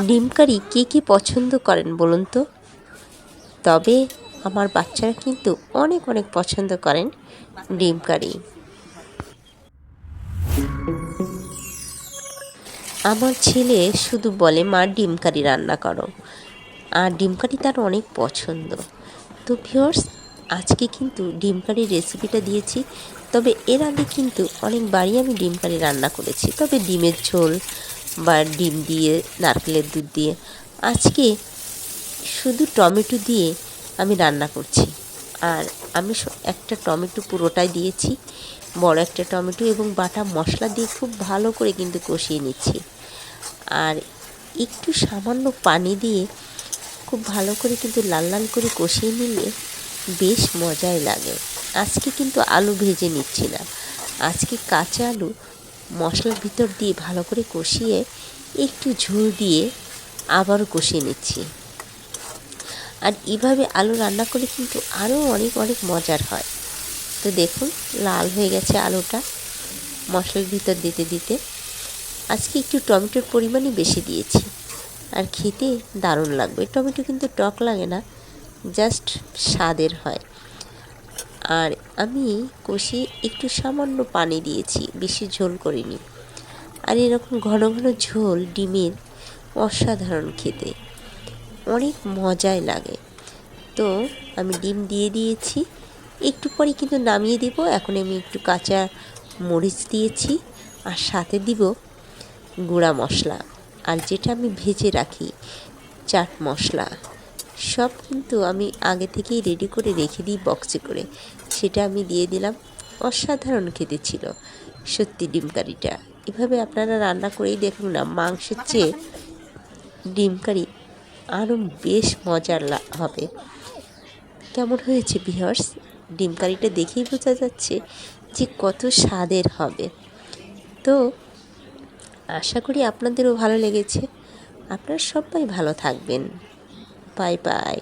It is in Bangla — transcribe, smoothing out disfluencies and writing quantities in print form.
ডিম কারি কে কে পছন্দ করেন বলুন তো? তবে আমার বাচ্চারা কিন্তু অনেক অনেক পছন্দ করেন ডিম কারি। আমার ছেলে শুধু বলে, মা ডিম কারি রান্না করো, আর ডিম কারি তার অনেক পছন্দ। তো ভিউয়ার্স, আজকে কিন্তু ডিম কারির রেসিপিটা দিয়েছি। তবে এর আগে কিন্তু অনেকবারই আমি ডিম কারি রান্না করেছি, তবে ডিমের ঝোল বা ডিম দিয়ে, নারকেলের দুধ দিয়ে। আজকে শুধু টমেটো দিয়ে আমি রান্না করছি। আর আমি একটা টমেটো পুরোটাই দিয়েছি, বড় একটা টমেটো, এবং বাটা মশলা দিয়ে খুব ভালো করে কিন্তু কষিয়ে নিচ্ছি। আর একটু সামান্য পানি দিয়ে খুব ভালো করে কিন্তু লাল লাল করে কষিয়ে নিলে বেশ মজাই লাগে। আজকে কিন্তু আলু ভেজে নিচ্ছি না, আজকে কাঁচা আলু মশলার ভিতর দিয়ে ভালো করে কষিয়ে একটু ঝোল দিয়ে আবারও কষিয়ে নিচ্ছি। আর এভাবে আলু রান্না করে কিন্তু আরও অনেক অনেক মজার হয়। তো দেখুন, লাল হয়ে গেছে আলুটা মশলার ভিতর দিতে দিতে। আজকে একটু টমেটোর পরিমাণই বেশি দিয়েছি, আর খেতে দারুণ লাগবে। টমেটো কিন্তু টক লাগে না, জাস্ট স্বাদের হয়। আর আমি কষিয়ে একটু সামান্য পানি দিয়েছি, বেশি ঝোল করিনি। আর এরকম ঘন ঘন ঝোল ডিমের অসাধারণ খেতে, অনেক মজাই লাগে। তো আমি ডিম দিয়ে দিয়েছি, একটু পরে কিন্তু নামিয়ে দিব। এখন আমি একটু কাঁচা মরিচ দিয়েছি, আর সাথে দিব গুঁড়া মশলা, আর যেটা আমি ভেজে রাখি চাট মশলা, সব কিন্তু আমি আগে থেকেই রেডি করে রেখে দিই বক্সে করে। সেটা আমি দিয়ে দিলাম। অসাধারণ খেতে ছিল সত্যি ডিম কারিটা। এভাবে আপনারা রান্না করেই দেখুন না, মাংসের চেয়ে ডিম কারি আরও বেশ মজার হবে। কেমন হয়েছে ভিউয়ার্স? ডিম কারিটা দেখেই বোঝা যাচ্ছে যে কত স্বাদের হবে। তো আশা করি আপনাদেরও ভালো লেগেছে। আপনারা সবাই ভালো থাকবেন। Bye bye.